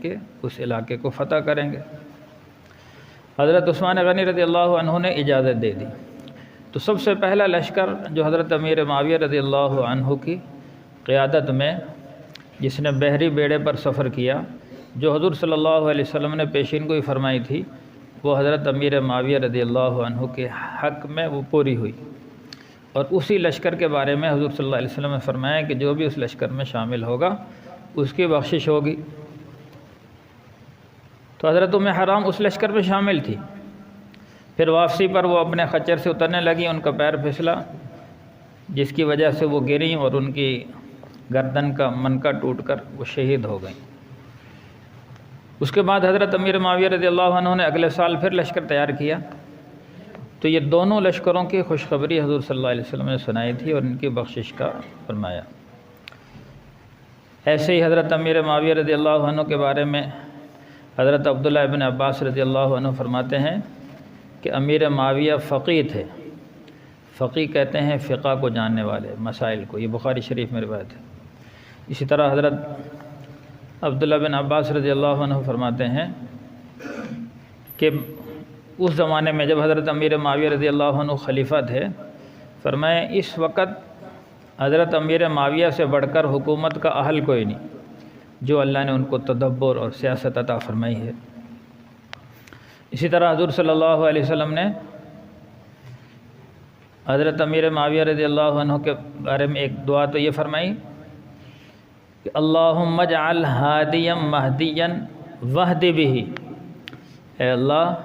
کے اس علاقے کو فتح کریں گے۔ حضرت عثمان غنی رضی اللہ عنہ نے اجازت دے دی۔ تو سب سے پہلا لشکر جو حضرت امیر معاویہ رضی اللہ عنہ کی قیادت میں، جس نے بحری بیڑے پر سفر کیا، جو حضور صلی اللہ علیہ وسلم نے پیشین گوئی فرمائی تھی، وہ حضرت امیر معاویہ رضی اللہ عنہ کے حق میں وہ پوری ہوئی۔ اور اسی لشکر کے بارے میں حضور صلی اللہ علیہ وسلم نے فرمایا کہ جو بھی اس لشکر میں شامل ہوگا اس کی بخشش ہوگی۔ تو حضرت ام حرام اس لشکر میں شامل تھی۔ پھر واپسی پر وہ اپنے خچر سے اترنے لگیں، ان کا پیر پھسلا، جس کی وجہ سے وہ گریں اور ان کی گردن کا منکا ٹوٹ کر وہ شہید ہو گئیں۔ اس کے بعد حضرت امیر معاویہ رضی اللہ عنہ نے اگلے سال پھر لشکر تیار کیا۔ تو یہ دونوں لشکروں کی خوشخبری حضور صلی اللہ علیہ وسلم نے سنائی تھی اور ان کی بخشش کا فرمایا۔ ایسے ہی حضرت امیر معاویہ رضی اللہ عنہ کے بارے میں حضرت عبداللہ ابن عباس رضی اللہ عنہ فرماتے ہیں کہ امیر معاویہ فقیہ تھے۔ فقیہ کہتے ہیں فقہ کو جاننے والے، مسائل کو، یہ بخاری شریف میں روایت ہے۔ اسی طرح حضرت عبداللہ بن عباس رضی اللہ عنہ فرماتے ہیں کہ اس زمانے میں جب حضرت امیر معاویہ رضی اللہ عنہ خلیفہ تھے، فرمائے اس وقت حضرت امیر معاویہ سے بڑھ کر حکومت کا اہل کوئی نہیں، جو اللہ نے ان کو تدبر اور سیاست عطا فرمائی ہے۔ اسی طرح حضور صلی اللہ علیہ وسلم نے حضرت امیر معاویہ رضی اللہ عنہ کے بارے میں ایک دعا تو یہ فرمائی کہ اللہم اجعل ہادیا مہدیا واہد بہ، اے اللہ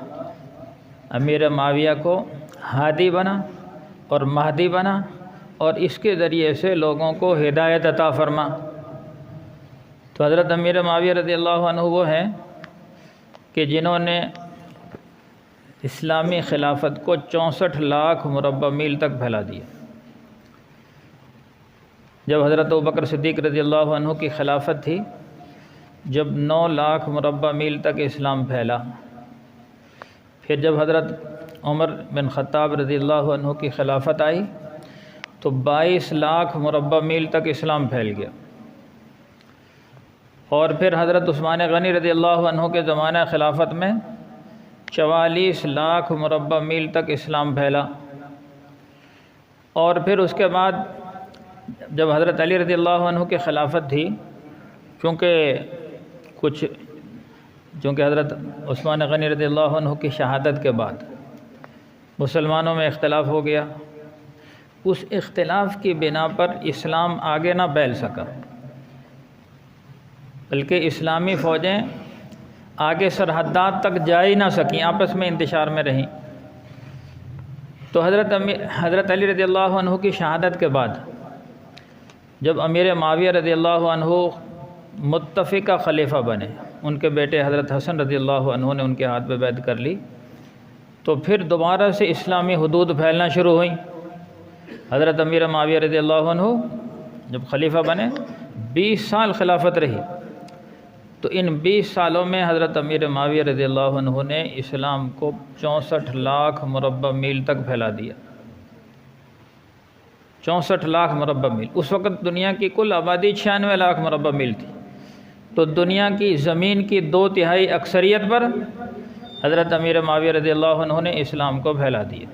امیر معاویہ کو ہادی بنا اور مہدی بنا اور اس کے ذریعے سے لوگوں کو ہدایت عطا فرما۔ تو حضرت امیر معاویہ رضی اللہ عنہ وہ ہیں کہ جنہوں نے اسلامی خلافت کو 64 لاکھ مربع میل تک پھیلا دیا۔ جب حضرت ابوبکر صدیق رضی اللہ عنہ کی خلافت تھی، جب 9 لاکھ مربع میل تک اسلام پھیلا، پھر جب حضرت عمر بن خطاب رضی اللہ عنہ کی خلافت آئی تو 22 لاکھ مربع میل تک اسلام پھیل گیا، اور پھر حضرت عثمان غنی رضی اللہ عنہ کے زمانہ خلافت میں 44 لاکھ مربع میل تک اسلام پھیلا، اور پھر اس کے بعد جب حضرت علی رضی اللہ عنہ کی خلافت تھی، چونکہ حضرت عثمان غنی رضی اللہ عنہ کی شہادت کے بعد مسلمانوں میں اختلاف ہو گیا، اس اختلاف کی بنا پر اسلام آگے نہ پھیل سکا، بلکہ اسلامی فوجیں آگے سرحدات تک جا ہی نہ سکیں، آپس میں انتشار میں رہیں۔ تو حضرت علی رضی اللہ عنہ کی شہادت کے بعد جب امیر معاویہ رضی اللہ عنہ متفقہ خلیفہ بنے، ان کے بیٹے حضرت حسن رضی اللہ عنہ نے ان کے ہاتھ پہ بیعت کر لی، تو پھر دوبارہ سے اسلامی حدود پھیلنا شروع ہوئیں۔ حضرت امیر معاویہ رضی اللہ عنہ جب خلیفہ بنے 20 سال خلافت رہی، تو ان 20 سالوں میں حضرت امیر معاویہ رضی اللہ عنہ نے اسلام کو 64 لاکھ مربع میل تک پھیلا دیا۔ 64 لاکھ مربع میل، اس وقت دنیا کی کل آبادی 96 لاکھ مربع میل تھی، تو دنیا کی زمین کی 2/3 اکثریت پر حضرت امیر معاویہ رضی اللہ عنہ نے اسلام کو پھیلا دیا۔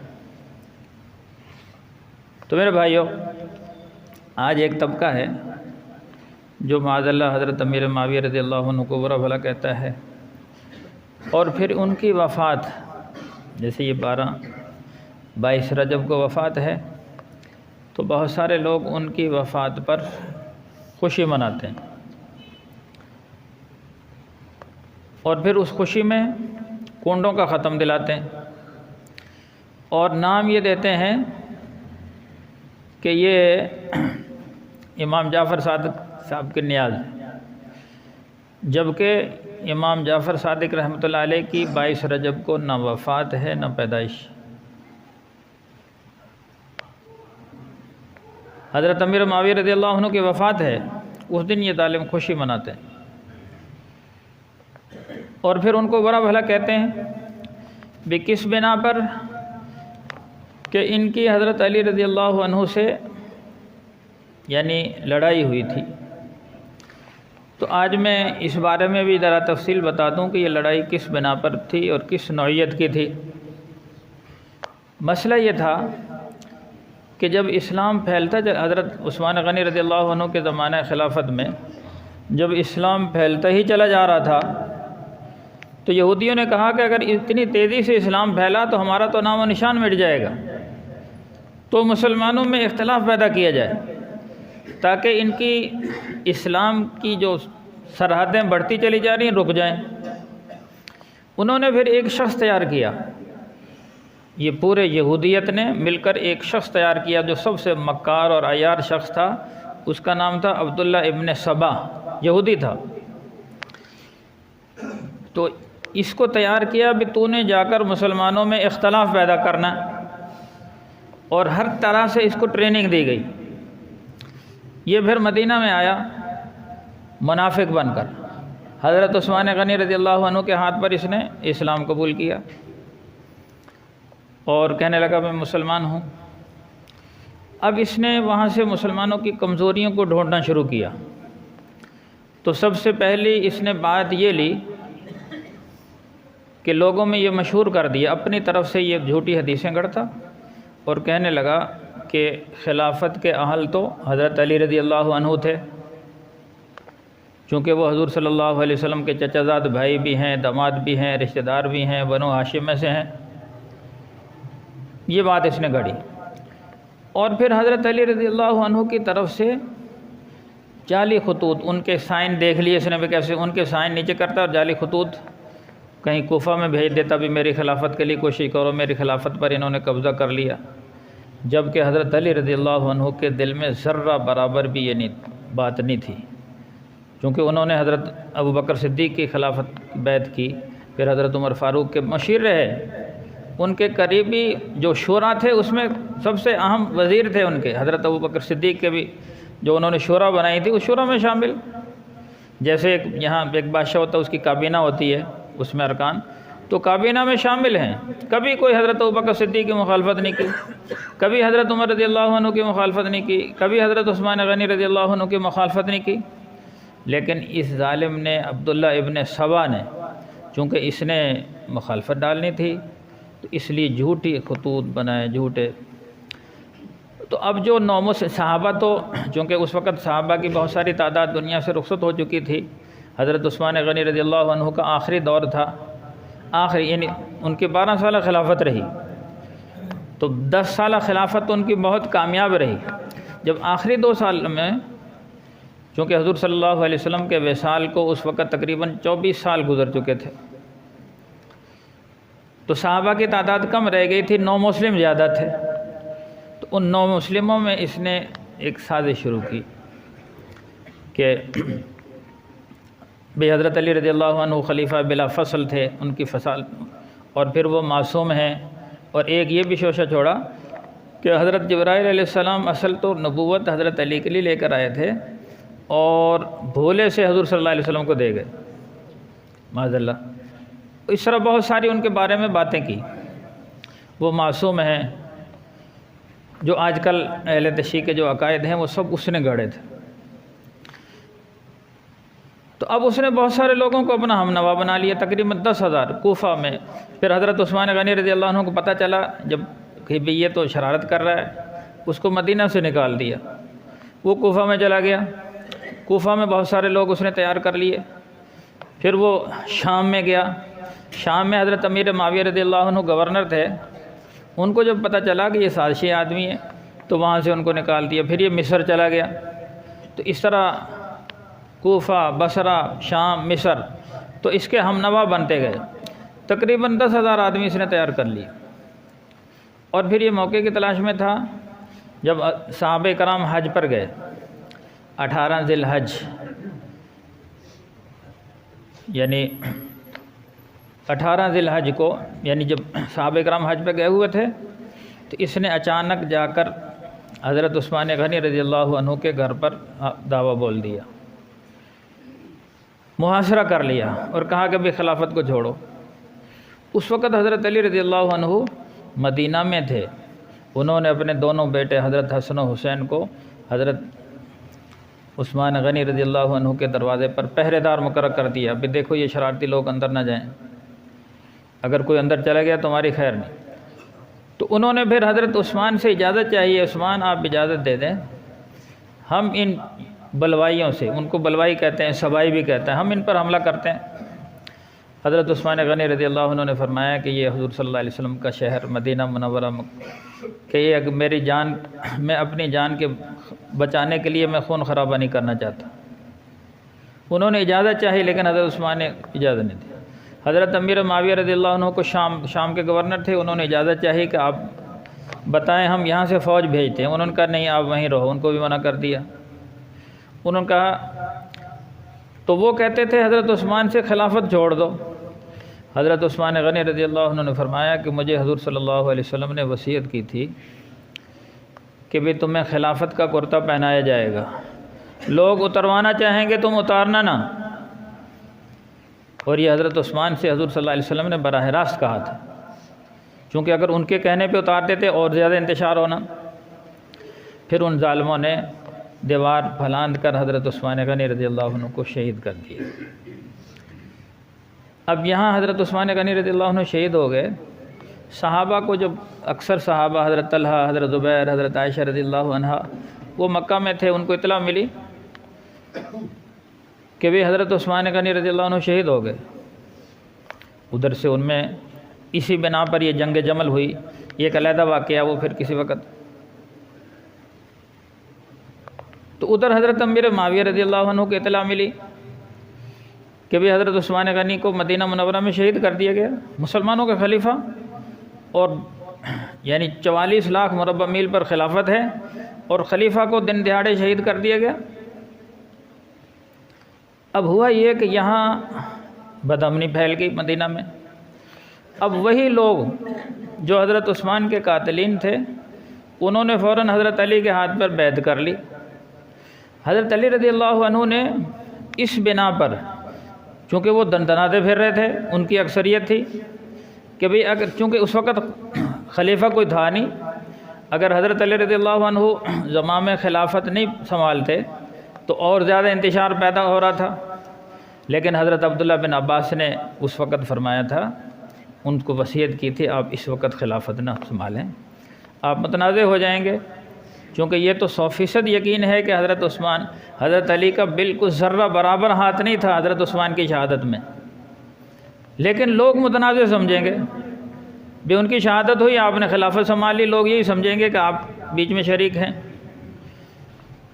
تو میرے بھائیوں، آج ایک طبقہ ہے جو معاذ اللہ حضرت امیر معاویہ رضی اللہ عنہ کو برا بھلا کہتا ہے، اور پھر ان کی وفات، جیسے یہ 22 رجب کو وفات ہے، تو بہت سارے لوگ ان کی وفات پر خوشی مناتے ہیں، اور پھر اس خوشی میں کنڈوں کا ختم دلاتے ہیں، اور نام یہ دیتے ہیں کہ یہ امام جعفر صادق صاحب کے نیاز ہیں، جبکہ امام جعفر صادق رحمۃ اللہ علیہ کی 22 رجب کو نہ وفات ہے نہ پیدائش۔ حضرت امیر معاویہ رضی اللہ عنہ کی وفات ہے، اس دن یہ ظالم خوشی مناتے ہیں، اور پھر ان کو برا بھلا کہتے ہیں بھی کس بنا پر کہ ان کی حضرت علی رضی اللہ عنہ سے یعنی لڑائی ہوئی تھی، تو آج میں اس بارے میں بھی ذرا تفصیل بتا دوں کہ یہ لڑائی کس بنا پر تھی اور کس نوعیت کی تھی۔ مسئلہ یہ تھا کہ جب اسلام پھیلتا، حضرت عثمان غنی رضی اللہ عنہ کے زمانہ خلافت میں جب اسلام پھیلتا ہی چلا جا رہا تھا، تو یہودیوں نے کہا کہ اگر اتنی تیزی سے اسلام پھیلا تو ہمارا تو نام و نشان مٹ جائے گا، تو مسلمانوں میں اختلاف پیدا کیا جائے تاکہ ان کی اسلام کی جو سرحدیں بڑھتی چلی جا رہی ہیں رک جائیں۔ انہوں نے پھر ایک شخص تیار کیا، یہ پورے یہودیت نے مل کر ایک شخص تیار کیا جو سب سے مکار اور عیار شخص تھا۔ اس کا نام تھا عبداللہ ابن سبا، یہودی تھا۔ تو اس کو تیار کیا بھی تو نے جا کر مسلمانوں میں اختلاف پیدا کرنا، اور ہر طرح سے اس کو ٹریننگ دی گئی۔ یہ پھر مدینہ میں آیا منافق بن کر، حضرت عثمان غنی رضی اللہ عنہ کے ہاتھ پر اس نے اسلام قبول کیا اور کہنے لگا میں مسلمان ہوں۔ اب اس نے وہاں سے مسلمانوں کی کمزوریوں کو ڈھونڈنا شروع کیا۔ تو سب سے پہلی اس نے بات یہ لی کہ لوگوں میں یہ مشہور کر دیا، اپنی طرف سے یہ جھوٹی حدیثیں گڑھتا اور کہنے لگا کہ خلافت کے اہل تو حضرت علی رضی اللہ عنہ تھے، چونکہ وہ حضور صلی اللہ علیہ وسلم کے چچا زاد بھائی بھی ہیں، داماد بھی ہیں، رشتہ دار بھی ہیں، بنو ہاشم میں سے ہیں۔ یہ بات اس نے گڑھی، اور پھر حضرت علی رضی اللہ عنہ کی طرف سے جعلی خطوط، ان کے سائن دیکھ لیے اس نے بھی کیسے ان کے سائن نیچے کرتا اور جعلی خطوط کہیں کوفہ میں بھیج دیتا بھی میری خلافت کے لیے کوشش کرو، میری خلافت پر انہوں نے قبضہ کر لیا، جبکہ حضرت علی رضی اللہ عنہ کے دل میں ذرہ برابر بھی یہ بات نہیں تھی، چونکہ انہوں نے حضرت ابو بکر صدیق کی خلافت بیعت کی، پھر حضرت عمر فاروق کے مشیر رہے۔ ان کے قریبی جو شورا تھے اس میں سب سے اہم وزیر تھے ان کے، حضرت ابو بکر صدیق کے بھی جو انہوں نے شورا بنائی تھی اس شورا میں شامل، جیسے یہاں ایک بادشاہ ہوتا ہے اس کی کابینہ ہوتی ہے اس میں ارکان، تو کابینہ میں شامل ہیں۔ کبھی کوئی حضرت ابوبکر صدیق کی مخالفت نہیں کی، کبھی حضرت عمر رضی اللہ عنہ کی مخالفت نہیں کی، کبھی حضرت عثمان غنی رضی اللہ عنہ کی مخالفت نہیں کی، لیکن اس ظالم نے عبداللہ ابن سبا نے چونکہ اس نے مخالفت ڈالنی تھی تو اس لیے جھوٹی خطوط بنائے، جھوٹے۔ تو اب جو صحابہ تو چونکہ اس وقت صحابہ کی بہت ساری تعداد دنیا سے رخصت ہو چکی تھی، حضرت عثمان غنی رضی اللہ عنہ کا آخری دور تھا، آخری یعنی ان کی 12 سالہ خلافت رہی، تو 10 سالہ خلافت ان کی بہت کامیاب رہی۔ جب آخری 2 سال میں چونکہ حضور صلی اللہ علیہ وسلم کے وصال کو اس وقت تقریباً 24 سال گزر چکے تھے، تو صحابہ کی تعداد کم رہ گئی تھی، 9 مسلم زیادہ تھے، تو ان 9 مسلموں میں اس نے ایک سازش شروع کی کہ بے حضرت علی رضی اللہ عنہ خلیفہ بلا فصل تھے، ان کی فصل، اور پھر وہ معصوم ہیں، اور ایک یہ بھی شوشہ چھوڑا کہ حضرت جبرائیل علیہ السلام اصل تو نبوت حضرت علی کے لیے لے کر آئے تھے اور بھولے سے حضور صلی اللہ علیہ وسلم کو دے گئے، معاذ اللہ۔ اس طرح بہت ساری ان کے بارے میں باتیں کی، وہ معصوم ہیں، جو آج کل اہل تشیع کے جو عقائد ہیں وہ سب اس نے گڑھے تھے۔ تو اب اس نے بہت سارے لوگوں کو اپنا ہم نوا بنا لیا، تقریباً 10,000 کوفہ میں۔ پھر حضرت عثمان غنی رضی اللہ عنہ کو پتہ چلا جب کہ بھی یہ تو شرارت کر رہا ہے، اس کو مدینہ سے نکال دیا، وہ کوفہ میں چلا گیا۔ کوفہ میں بہت سارے لوگ اس نے تیار کر لیے۔ پھر وہ شام میں گیا، شام میں حضرت امیر معاویہ رضی اللہ عنہ گورنر تھے، ان کو جب پتہ چلا کہ یہ سازشی آدمی ہے تو وہاں سے ان کو نکال دیا۔ پھر یہ مصر چلا گیا، تو اس طرح کوفہ، بصرہ، شام، مصر، تو اس کے ہم نوا بنتے گئے۔ تقریباً 10,000 آدمی اس نے تیار کر لیے، اور پھر یہ موقع کی تلاش میں تھا جب صحابہ کرام حج پر گئے، 18 ذی الحج، یعنی 18 ذی الحج کو، یعنی جب صحابہ کرام حج پہ گئے ہوئے تھے تو اس نے اچانک جا کر حضرت عثمان غنی رضی اللہ عنہ کے گھر پر دعویٰ بول دیا، محاصرہ کر لیا اور کہا کہ بھی خلافت کو چھوڑو۔ اس وقت حضرت علی رضی اللہ عنہ مدینہ میں تھے، انہوں نے اپنے دونوں بیٹے حضرت حسن و حسین کو حضرت عثمان غنی رضی اللہ عنہ کے دروازے پر پہرے دار مقرر کر دیا، ابھی دیکھو یہ شرارتی لوگ اندر نہ جائیں، اگر کوئی اندر چلا گیا تمہاری خیر نہیں۔ تو انہوں نے پھر حضرت عثمان سے اجازت چاہیے، عثمان آپ اجازت دے دیں، ہم ان بلوائیوں سے، ان کو بلوائی کہتے ہیں، سبائی بھی کہتے ہیں، ہم ان پر حملہ کرتے ہیں۔ حضرت عثمان غنی رضی اللہ عنہ نے فرمایا کہ یہ حضور صلی اللہ علیہ وسلم کا شہر مدینہ منورہ کہ یہ میری جان، میں اپنی جان کے بچانے کے لیے میں خون خرابہ نہیں کرنا چاہتا۔ انہوں نے اجازت چاہی لیکن حضرت عثمان نے اجازت نہیں دی۔ حضرت امیر معاویہ رضی اللہ عنہ کو شام کے گورنر تھے، انہوں نے اجازت چاہی کہ آپ بتائیں ہم یہاں سے فوج بھیجتے ہیں، انہوں نے کہا نہیں آپ وہیں رہو، ان کو بھی منع کر دیا۔ انہوں نے کہا، تو وہ کہتے تھے حضرت عثمان سے خلافت چھوڑ دو۔ حضرت عثمان غنی رضی اللہ عنہ نے فرمایا کہ مجھے حضور صلی اللہ علیہ وسلم نے وصیت کی تھی کہ بھی تمہیں خلافت کا کرتا پہنایا جائے گا، لوگ اتروانا چاہیں گے تم اتارنا نہ۔ اور یہ حضرت عثمان سے حضور صلی اللہ علیہ وسلم نے براہ راست کہا تھا، چونکہ اگر ان کے کہنے پہ اتارتے تھے اور زیادہ انتشار ہونا۔ پھر ان ظالموں نے دیوار پھلاند کر حضرت عثمان غنی رضی اللہ عنہ کو شہید کر دیا۔ اب یہاں حضرت عثمان غنی رضی اللہ عنہ شہید ہو گئے، صحابہ کو جب اکثر صحابہ حضرت طلحہ، حضرت زبیر، حضرت عائشہ رضی اللہ عنہ وہ مکہ میں تھے، ان کو اطلاع ملی کہ بھی حضرت عثمان غنی رضی اللہ عنہ شہید ہو گئے۔ ادھر سے ان میں اسی بنا پر یہ جنگ جمل ہوئی، یہ ایک علیحدہ واقعہ وہ پھر کسی وقت۔ تو ادھر حضرت امیر معاویہ رضی اللہ عنہ کو اطلاع ملی کہ بھی حضرت عثمان غنی کو مدینہ منورہ میں شہید کر دیا گیا، مسلمانوں کا خلیفہ، اور یعنی 44 لاکھ مربع میل پر خلافت ہے اور خلیفہ کو دن دہاڑے شہید کر دیا گیا۔ اب ہوا یہ کہ یہاں بدامنی پھیل گئی مدینہ میں۔ اب وہی لوگ جو حضرت عثمان کے قاتلین تھے انہوں نے فوراً حضرت علی کے ہاتھ پر بیعت کر لی۔ حضرت علی رضی اللہ عنہ نے اس بنا پر، چونکہ وہ دندناتے پھر رہے تھے، ان کی اکثریت تھی کہ بھئی اگر، چونکہ اس وقت خلیفہ کوئی تھا نہیں، اگر حضرت علی رضی اللہ عنہ زمام خلافت نہیں سنبھالتے تو اور زیادہ انتشار پیدا ہو رہا تھا۔ لیکن حضرت عبداللہ بن عباس نے اس وقت فرمایا تھا، ان کو وصیت کی تھی آپ اس وقت خلافت نہ سنبھالیں، آپ متنازع ہو جائیں گے، چونکہ یہ تو 100% یقین ہے کہ حضرت عثمان، حضرت علی کا بالکل ذرہ برابر ہاتھ نہیں تھا حضرت عثمان کی شہادت میں، لیکن لوگ متنازع سمجھیں گے، بھی ان کی شہادت ہوئی آپ نے خلافت سنبھال لی، لوگ یہی سمجھیں گے کہ آپ بیچ میں شریک ہیں۔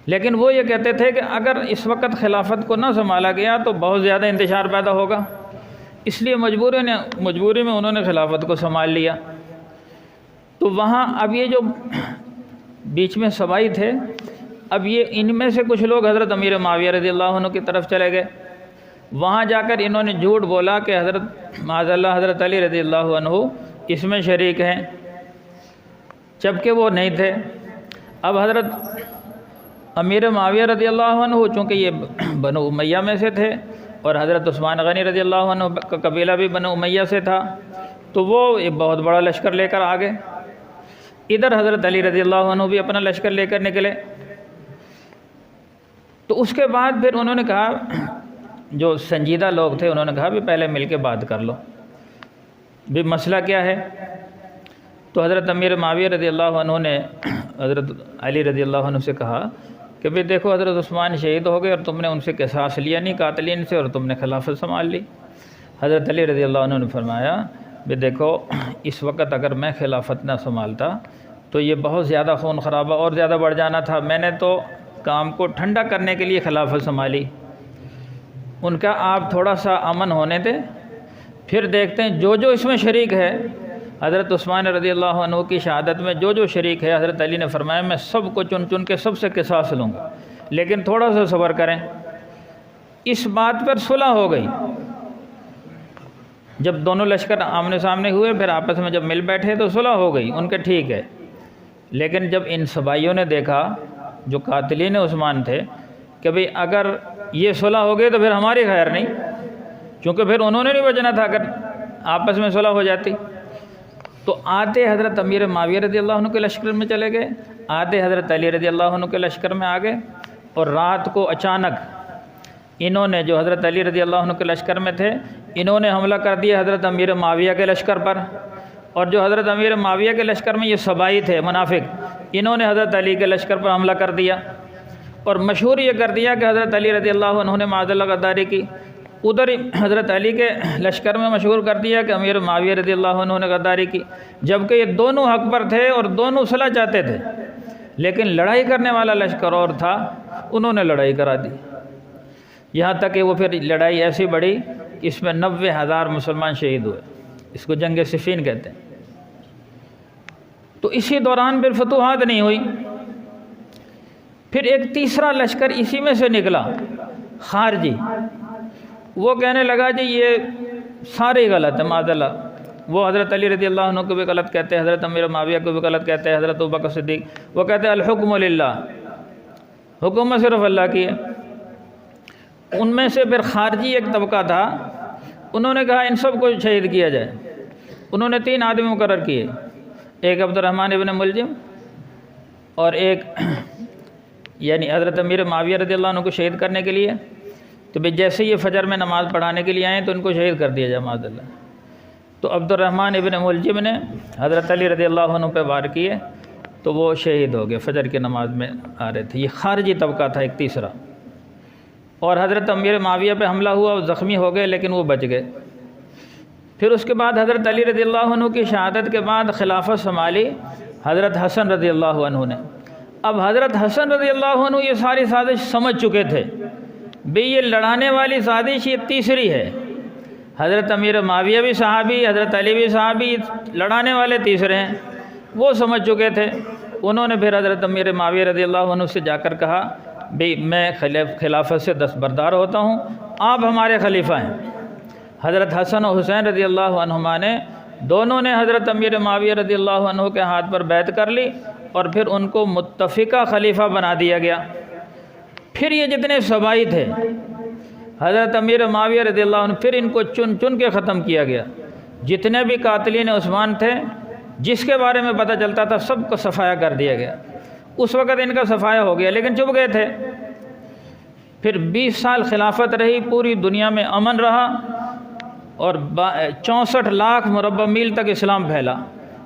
لیکن وہ یہ کہتے تھے کہ اگر اس وقت خلافت کو نہ سنبھالا گیا تو بہت زیادہ انتشار پیدا ہوگا، اس لیے مجبوری میں انہوں نے خلافت کو سنبھال لیا۔ تو وہاں اب یہ جو بیچ میں سبائی تھے، اب یہ ان میں سے کچھ لوگ حضرت امیر معاویہ رضی اللہ عنہ کی طرف چلے گئے، وہاں جا کر انہوں نے جھوٹ بولا کہ حضرت معاذ اللہ حضرت علی رضی اللہ عنہ اس میں شریک ہیں، جبکہ وہ نہیں تھے۔ اب حضرت امیر معاویہ رضی اللہ عنہ چونکہ یہ بنو امیہ میں سے تھے اور حضرت عثمان غنی رضی اللہ عنہ کا قبیلہ بھی بنو امیہ سے تھا، تو وہ ایک بہت بڑا لشکر لے کر آ گئے۔ ادھر حضرت علی رضی اللہ عنہ بھی اپنا لشکر لے کر نکلے۔ تو اس کے بعد پھر انہوں نے کہا، جو سنجیدہ لوگ تھے انہوں نے کہا بھی پہلے مل کے بات کر لو، بھی مسئلہ کیا ہے۔ تو حضرت امیر معاویہ رضی اللہ عنہ نے حضرت علی رضی اللہ عنہ سے کہا کہ بھی دیکھو حضرت عثمان شہید ہو گئے اور تم نے ان سے قصاص لیا نہیں قاتلین سے، اور تم نے خلافت سنبھال لی۔ حضرت علی رضی اللہ عنہ نے فرمایا بھی دیکھو اس وقت اگر میں خلافت نہ سنبھالتا تو یہ بہت زیادہ خون خرابہ اور زیادہ بڑھ جانا تھا، میں نے تو کام کو ٹھنڈا کرنے کے لیے خلافت سنبھالی۔ ان کا آپ تھوڑا سا امن ہونے دیں، پھر دیکھتے ہیں جو اس میں شریک ہے، حضرت عثمان رضی اللہ عنہ کی شہادت میں جو شریک ہے، حضرت علی نے فرمایا میں سب کو چن کے سب سے قصاص لوں گا، لیکن تھوڑا سا صبر کریں۔ اس بات پر صلح ہو گئی۔ جب دونوں لشکر آمنے سامنے ہوئے، پھر آپس میں جب مل بیٹھے تو صلح ہو گئی، ان کے ٹھیک ہے۔ لیکن جب ان سبائیوں نے دیکھا جو قاتلین عثمان تھے کہ بھئی اگر یہ صلح ہو گئی تو پھر ہماری خیر نہیں، کیونکہ پھر انہوں نے نہیں بچنا تھا اگر آپس میں صلح ہو جاتی۔ تو آدھے حضرت امیر معاویہ رضی اللہ عنہ کے لشکر میں چلے گئے، آدھے حضرت علی رضی اللہ عنہ کے لشکر میں آ گئے، اور رات کو اچانک انہوں نے جو حضرت علی رضی اللہ عنہ کے لشکر میں تھے انہوں نے حملہ کر دیا حضرت امیر معاویہ کے لشکر پر، اور جو حضرت امیر معاویہ کے لشکر میں یہ صبائی تھے منافق، انہوں نے حضرت علی کے لشکر پر حملہ کر دیا، اور مشہور یہ کر دیا کہ حضرت علی رضی اللہ عنہ نے معاذ اللہ غداری کی۔ ادھر حضرت علی کے لشکر میں مشہور کر دیا کہ امیر معاویہ رضی اللہ عنہ نے غداری کی، جبکہ یہ دونوں حق پر تھے اور دونوں صلح چاہتے تھے، لیکن لڑائی کرنے والا لشکر اور تھا، انہوں نے لڑائی کرا دی، یہاں تک کہ وہ پھر لڑائی ایسی بڑھی کہ اس میں 90,000 مسلمان شہید ہوئے، اس کو جنگ صفین کہتے ہیں۔ تو اسی دوران پھر فتوحات نہیں ہوئی۔ پھر ایک تیسرا لشکر اسی میں سے نکلا، خارجی، وہ کہنے لگا جی یہ سارے غلط ہیں معاذ اللہ، وہ حضرت علی رضی اللہ عنہ کو بھی غلط کہتے ہیں، حضرت امیر معاویہ کو بھی غلط کہتے ہیں، حضرت ابوبکر صدیق، وہ کہتے ہیں الحکم للہ، حکومت صرف اللہ کی ہے۔ ان میں سے پھر خارجی ایک طبقہ تھا، انہوں نے کہا ان سب کو شہید کیا جائے۔ انہوں نے 3 آدمی مقرر کیے، ایک عبد الرحمن ابن ملجم اور ایک یعنی حضرت امیر معاویہ رضی اللہ عنہ کو شہید کرنے کے لیے، تو بھئی جیسے یہ فجر میں نماز پڑھانے کے لیے آئیں تو ان کو شہید کر دیا جائے معاذ اللہ۔ تو عبد الرحمن ابن ملجم نے حضرت علی رضی اللہ عنہ پہ وار کیے تو وہ شہید ہو گئے، فجر کی نماز میں آ رہے تھے۔ یہ خارجی طبقہ تھا ایک تیسرا، اور حضرت امیر معاویہ پہ حملہ ہوا، زخمی ہو گئے لیکن وہ بچ گئے۔ پھر اس کے بعد حضرت علی رضی اللہ عنہ کی شہادت کے بعد خلافت سنبھالی حضرت حسن رضی اللہ عنہ نے۔ اب حضرت حسن رضی اللہ عنہ یہ ساری سازش سمجھ چکے تھے، بھئی یہ لڑانے والی سازش یہ تیسری ہے، حضرت امیر معاویہ بھی صحابی، حضرت علی بھی صحابی، لڑانے والے تیسرے ہیں، وہ سمجھ چکے تھے۔ انہوں نے پھر حضرت امیر معاویہ رضی اللہ عنہ سے جا کر کہا بھئی میں خلافت سے دستبردار ہوتا ہوں، آپ ہمارے خلیفہ ہیں۔ حضرت حسن و حسین رضی اللہ عنہما نے دونوں نے حضرت امیر معاویہ رضی اللہ عنہ کے ہاتھ پر بیعت کر لی، اور پھر ان کو متفقہ خلیفہ بنا دیا گیا۔ پھر یہ جتنے صبائی تھے حضرت امیر معاویہ رضی اللہ عنہ، پھر ان کو چن چن کے ختم کیا گیا۔ جتنے بھی قاتلین عثمان تھے، جس کے بارے میں پتہ چلتا تھا، سب کو صفایا کر دیا گیا۔ اس وقت ان کا صفایا ہو گیا، لیکن چپ گئے تھے۔ پھر 20 سال خلافت رہی، پوری دنیا میں امن رہا، اور 64 لاکھ مربع میل تک اسلام پھیلا،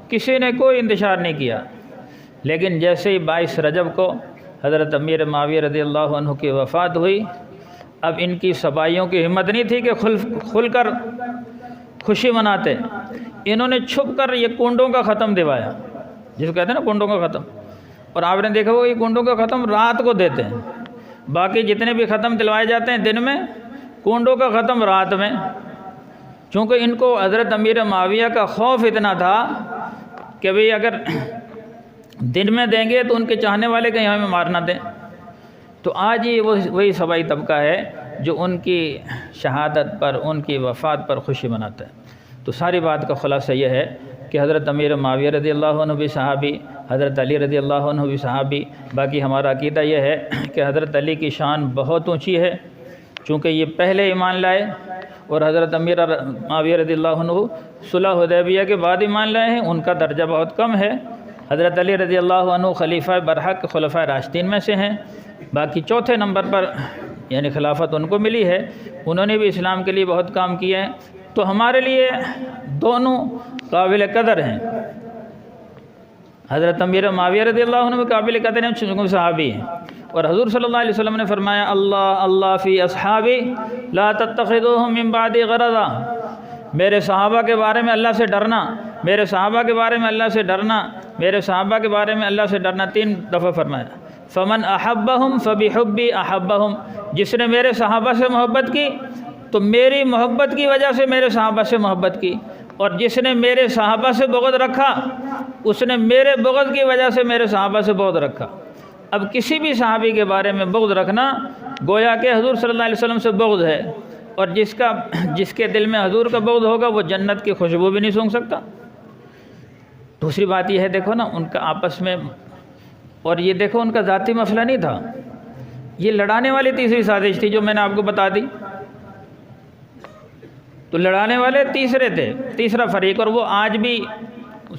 کسی نے کوئی انتشار نہیں کیا۔ لیکن جیسے ہی 22 رجب کو حضرت امیر معاویہ رضی اللہ عنہ کی وفات ہوئی، اب ان کی صبائیوں کی ہمت نہیں تھی کہ کھل کر خوشی مناتے، انہوں نے چھپ کر یہ کنڈوں کا ختم دلوایا، جس کو کہتے ہیں نا کنڈوں کا ختم۔ اور آپ نے دیکھا ہوگا یہ کنڈوں کا ختم رات کو دیتے ہیں، باقی جتنے بھی ختم دلوائے جاتے ہیں دن میں، کنڈوں کا ختم رات میں، چونکہ ان کو حضرت امیر معاویہ کا خوف اتنا تھا کہ بھئی اگر دن میں دیں گے تو ان کے چاہنے والے کہیں ہمیں مار نہ دیں۔ تو آج یہ وہی صبائی طبقہ ہے جو ان کی شہادت پر، ان کی وفات پر خوشی مناتا ہے۔ تو ساری بات کا خلاصہ یہ ہے کہ حضرت امیر معاویہ رضی اللہ عنہ بھی صحابی، حضرت علی رضی اللہ عنہ بھی صحابی۔ باقی ہمارا عقیدہ یہ ہے کہ حضرت علی کی شان بہت اونچی ہے، چونکہ یہ پہلے ایمان لائے، اور حضرت امیر معاویہ رضی اللہ عنہ صلح حدیبیہ کے بعد ایمان لائے ہیں، ان کا درجہ بہت کم ہے۔ حضرت علی رضی اللہ عنہ خلیفہ برحق خلفۂ راشدین میں سے ہیں، باقی چوتھے نمبر پر یعنی خلافت ان کو ملی ہے، انہوں نے بھی اسلام کے لیے بہت کام کیا ہے۔ تو ہمارے لیے دونوں قابل قدر ہیں، حضرت امیر معاویہ رضی اللہ عنہ بھی قابل قدر ہیں چونکہ صحابی ہیں، اور حضور صلی اللہ علیہ وسلم نے فرمایا اللہ فی اصحابی لا تتخذوهم من بعدی غرضا، میرے صحابہ کے بارے میں اللہ سے ڈرنا، میرے صحابہ کے بارے میں اللہ سے ڈرنا، میرے صحابہ کے بارے میں اللہ سے ڈرنا، 3 دفعہ فرمایا۔ فمن احبہم فبحبی احبہم، جس نے میرے صحابہ سے محبت کی تو میری محبت کی وجہ سے میرے صحابہ سے محبت کی، اور جس نے میرے صحابہ سے بغض رکھا اس نے میرے بغض کی وجہ سے میرے صحابہ سے بغض رکھا۔ اب کسی بھی صحابی کے بارے میں بغض رکھنا گویا کہ حضور صلی اللہ علیہ وسلم سے بغض ہے، اور جس کے دل میں حضور کا بغض ہوگا وہ جنت کی خوشبو بھی نہیں سونگھ سکتا۔ دوسری بات یہ ہے، دیکھو نا ان کا آپس میں، اور یہ دیکھو ان کا ذاتی مسئلہ نہیں تھا، یہ لڑانے والی تیسری سازش تھی جو میں نے آپ کو بتا دی۔ تو لڑانے والے تیسرے تھے، تیسرا فریق، اور وہ آج بھی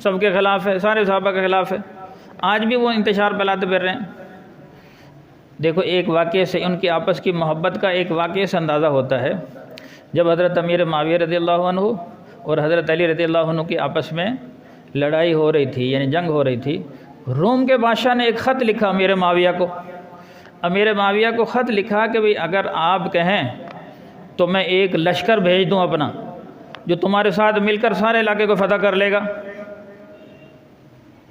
سب کے خلاف ہے، سارے صحابہ کے خلاف ہے، آج بھی وہ انتشار پھیلاتے پھر رہے ہیں۔ دیکھو ایک واقعے سے ان کی آپس کی محبت کا ایک واقعے سے اندازہ ہوتا ہے۔ جب حضرت امیر معاویہ رضی اللہ عنہ اور حضرت علی رضی اللہ عنہ کی آپس میں لڑائی ہو رہی تھی، یعنی جنگ ہو رہی تھی، روم کے بادشاہ نے ایک خط لکھا امیر معاویہ کو۔ امیر معاویہ کو خط لکھا کہ بھئی اگر آپ کہیں تو میں ایک لشکر بھیج دوں اپنا، جو تمہارے ساتھ مل کر سارے علاقے کو فتح کر لے گا۔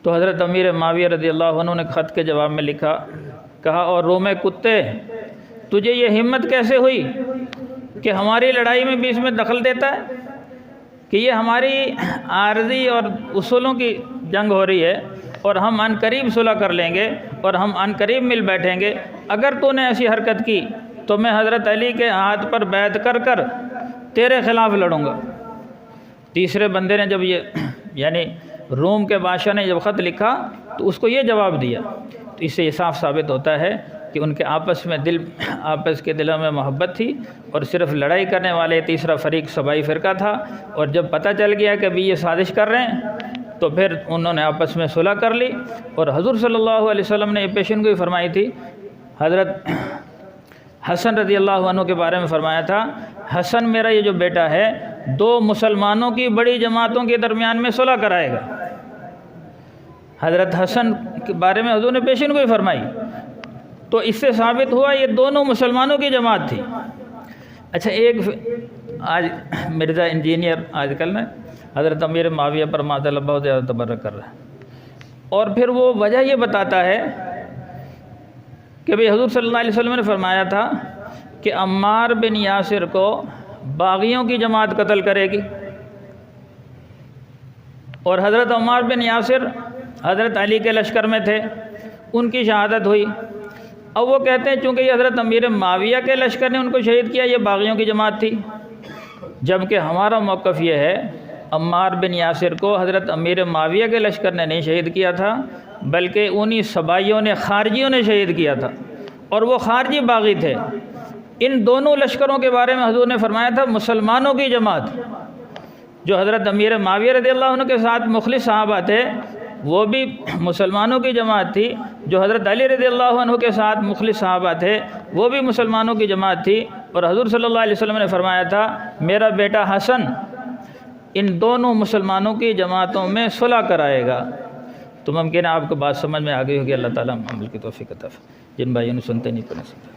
تو حضرت امیر معاویہ رضی اللہ عنہ نے خط کے جواب میں لکھا، کہا اور روم کتے، تجھے یہ ہمت کیسے ہوئی کہ ہماری لڑائی میں بیچ میں دخل دیتا ہے؟ کہ یہ ہماری عارضی اور اصولوں کی جنگ ہو رہی ہے، اور ہم عن قریب صلح کر لیں گے اور ہم عن قریب مل بیٹھیں گے۔ اگر تو نے ایسی حرکت کی تو میں حضرت علی کے ہاتھ پر بیعت کر کر تیرے خلاف لڑوں گا۔ تیسرے بندے نے جب یہ یعنی روم کے بادشاہ نے جب خط لکھا تو اس کو یہ جواب دیا۔ تو اس سے یہ صاف ثابت ہوتا ہے کہ ان کے آپس کے دلوں میں محبت تھی، اور صرف لڑائی کرنے والے تیسرا فریق صبائی فرقہ تھا۔ اور جب پتہ چل گیا کہ ابھی یہ سازش کر رہے ہیں تو پھر انہوں نے آپس میں صلح کر لی، اور حضور صلی اللہ علیہ وسلم نے یہ پیشن گوئی فرمائی تھی۔ حضرت حسن رضی اللہ عنہ کے بارے میں فرمایا تھا، حسن میرا یہ جو بیٹا ہے دو مسلمانوں کی بڑی جماعتوں کے درمیان میں صلح کرائے گا۔ حضرت حسن کے بارے میں حضور نے پیشن گوئی فرمائی، تو اس سے ثابت ہوا یہ دونوں مسلمانوں کی جماعت تھی۔ اچھا، ایک آج مرزا انجینئر آج کل نا حضرت امیر معاویہ پر معاذ اللہ بہت زیادہ تبرک کر رہا ہے، اور پھر وہ وجہ یہ بتاتا ہے کہ بھئی حضور صلی اللہ علیہ وسلم نے فرمایا تھا کہ عمار بن یاسر کو باغیوں کی جماعت قتل کرے گی، اور حضرت عمار بن یاسر حضرت علی کے لشکر میں تھے، ان کی شہادت ہوئی۔ اب وہ کہتے ہیں چونکہ یہ حضرت امیر معاویہ کے لشکر نے ان کو شہید کیا، یہ باغیوں کی جماعت تھی، جبکہ ہمارا موقف یہ ہے عمار بن یاسر کو حضرت امیر معاویہ کے لشکر نے نہیں شہید کیا تھا، بلکہ انہی صبائیوں نے، خارجیوں نے شہید کیا تھا، اور وہ خارجی باغی تھے۔ ان دونوں لشکروں کے بارے میں حضور نے فرمایا تھا مسلمانوں کی جماعت، جو حضرت امیر معاویہ رضی اللہ عنہ کے ساتھ مخلص صحابہ تھے وہ بھی مسلمانوں کی جماعت تھی، جو حضرت علی رضی اللہ عنہ کے ساتھ مخلص صحابہ تھے وہ بھی مسلمانوں کی جماعت تھی۔ اور حضور صلی اللہ علیہ وسلم نے فرمایا تھا میرا بیٹا حسن ان دونوں مسلمانوں کی جماعتوں میں صلح کرائے گا۔ تو ممکن ہے آپ کو بات سمجھ میں آ گئی ہوگی۔ اللہ تعالیٰ عمل کی توفیق عطا فرمائے۔ جن بھائیوں نے سنتے نہیں پڑھے سنتے